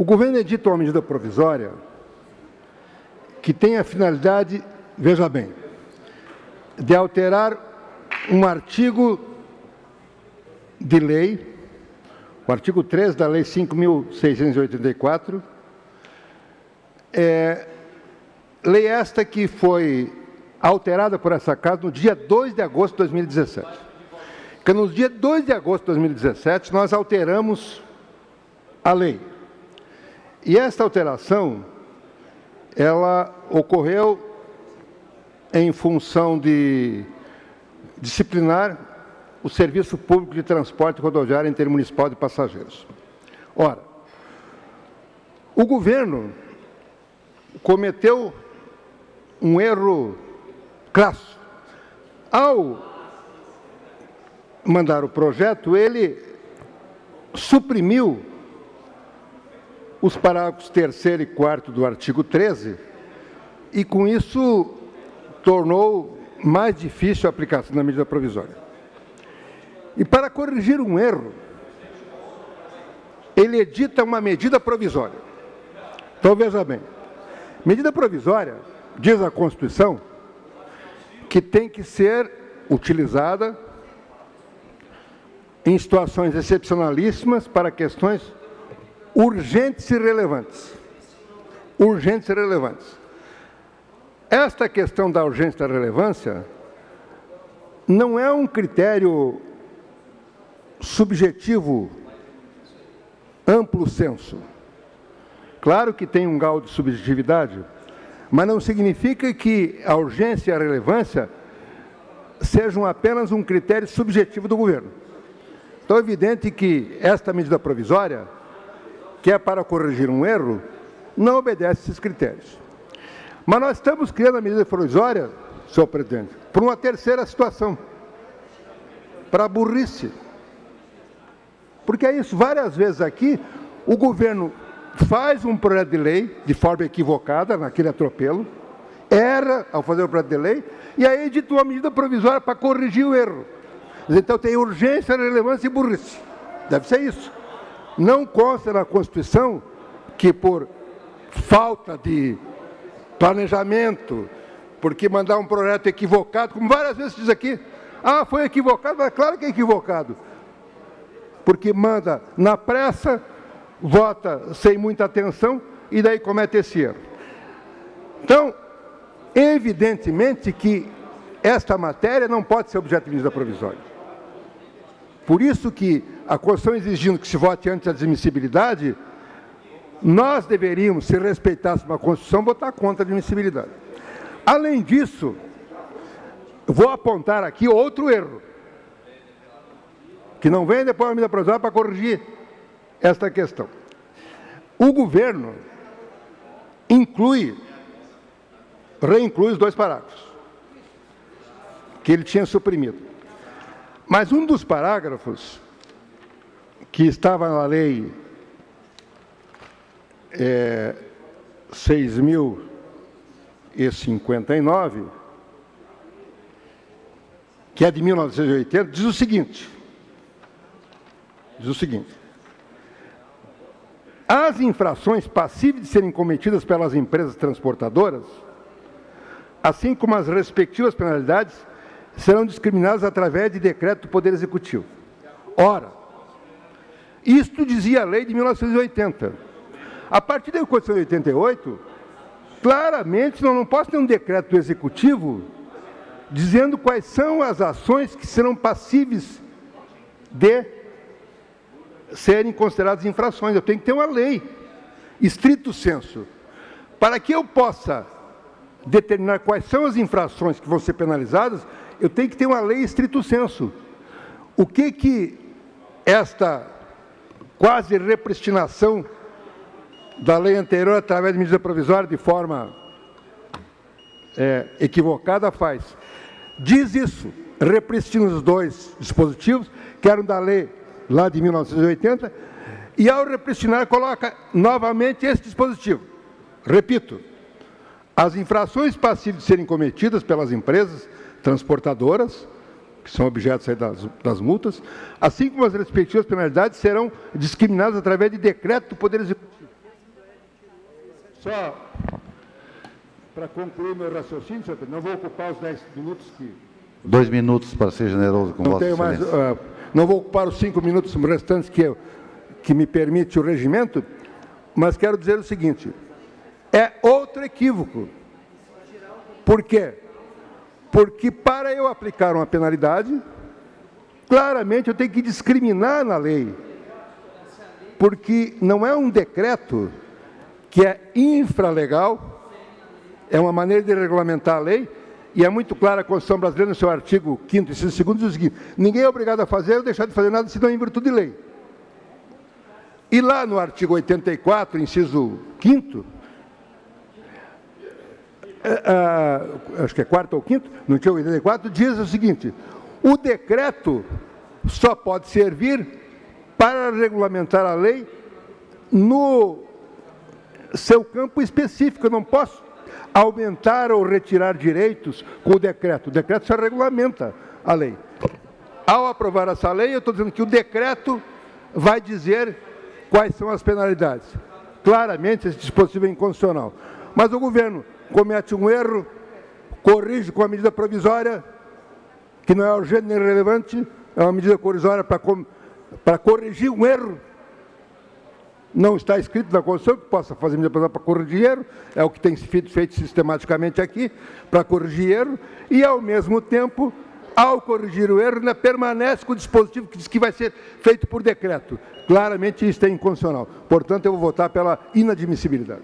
O governo edita uma medida provisória que tem a finalidade, veja bem, de alterar um artigo de lei, o artigo 3 da Lei 5.684, lei esta que foi alterada por essa Casa no dia 2 de agosto de 2017. Porque no dia 2 de agosto de 2017, nós alteramos a lei. E esta alteração, ela ocorreu em função de disciplinar o Serviço Público de Transporte Rodoviário Intermunicipal de Passageiros. Ora, o governo cometeu um erro crasso. Ao mandar o projeto, ele suprimiu os parágrafos 3º e 4º do artigo 13 e, com isso, tornou mais difícil a aplicação da medida provisória. E, para corrigir um erro, ele edita uma medida provisória. Então, veja bem, medida provisória, diz a Constituição, que tem que ser utilizada em situações excepcionalíssimas para questões urgentes e relevantes. Urgentes e relevantes. Esta questão da urgência e da relevância não é um critério subjetivo, amplo senso. Claro que tem um grau de subjetividade, mas não significa que a urgência e a relevância sejam apenas um critério subjetivo do governo. Então, é evidente que esta medida provisória, que é para corrigir um erro, não obedece a esses critérios. Mas nós estamos criando a medida provisória, senhor presidente, por uma terceira situação, para a burrice. Porque é isso, várias vezes aqui, o governo faz um projeto de lei de forma equivocada, naquele atropelo, erra ao fazer o projeto de lei, e aí edita uma medida provisória para corrigir o erro. Então tem urgência, relevância e burrice. Deve ser isso. Não consta na Constituição que por falta de planejamento, porque mandar um projeto equivocado, como várias vezes diz aqui, foi equivocado, mas claro que é equivocado. Porque manda na pressa, vota sem muita atenção e daí comete esse erro. Então, evidentemente que esta matéria não pode ser objeto de medida provisória. Por isso que a Constituição exigindo que se vote antes da admissibilidade, nós deveríamos, se respeitássemos a Constituição, votar contra a admissibilidade. Além disso, vou apontar aqui outro erro, que não vem depois da medida provisória para corrigir esta questão. O governo reinclui os 2 parágrafos que ele tinha suprimido. Mas um dos parágrafos que estava na lei 6.059, que é de 1980, diz o seguinte, as infrações passíveis de serem cometidas pelas empresas transportadoras, assim como as respectivas penalidades, serão discriminadas através de decreto do Poder Executivo. Ora, isto dizia a lei de 1980. A partir da Constituição de 88, claramente não posso ter um decreto do Executivo dizendo quais são as ações que serão passíveis de serem consideradas infrações. Eu tenho que ter uma lei, estrito sensu, para que eu possa determinar quais são as infrações que vão ser penalizadas. Eu tenho que ter uma lei estrito sensu. O que esta quase repristinação da lei anterior através de medida provisória de forma equivocada faz? Diz isso, repristina os 2 dispositivos, que eram da lei lá de 1980, e ao repristinar coloca novamente esse dispositivo. Repito, as infrações passíveis de serem cometidas pelas empresas transportadoras, que são objetos aí das multas, assim como as respectivas penalidades serão discriminadas através de decreto do Poder Executivo. Só para concluir meu raciocínio, senhor presidente, não vou ocupar os 10 minutos que... 2 minutos para ser generoso com Vossa Excelência. Não vou ocupar os 5 minutos restantes que me permite o regimento, mas quero dizer o seguinte, é outro equívoco. Por quê? Porque para eu aplicar uma penalidade, claramente eu tenho que discriminar na lei, porque não é um decreto que é infralegal, é uma maneira de regulamentar a lei, e é muito clara a Constituição brasileira, no seu artigo 5º, inciso 2º, diz o seguinte, ninguém é obrigado a fazer ou deixar de fazer nada, senão em virtude de lei. E lá no artigo 84, inciso 5º, acho que é 4º ou 5º, no artigo 84, diz o seguinte, o decreto só pode servir para regulamentar a lei no seu campo específico. Eu não posso aumentar ou retirar direitos com o decreto. O decreto só regulamenta a lei. Ao aprovar essa lei, eu estou dizendo que o decreto vai dizer quais são as penalidades. Claramente, esse dispositivo é inconstitucional. Mas o governo comete um erro, corrige com a medida provisória, que não é urgente nem relevante, é uma medida provisória para corrigir um erro. Não está escrito na Constituição que possa fazer medida provisória para corrigir erro, é o que tem sido feito sistematicamente aqui, para corrigir erro, e ao mesmo tempo, ao corrigir o erro, ainda permanece com o dispositivo que diz que vai ser feito por decreto. Claramente isso é inconstitucional. Portanto, eu vou votar pela inadmissibilidade.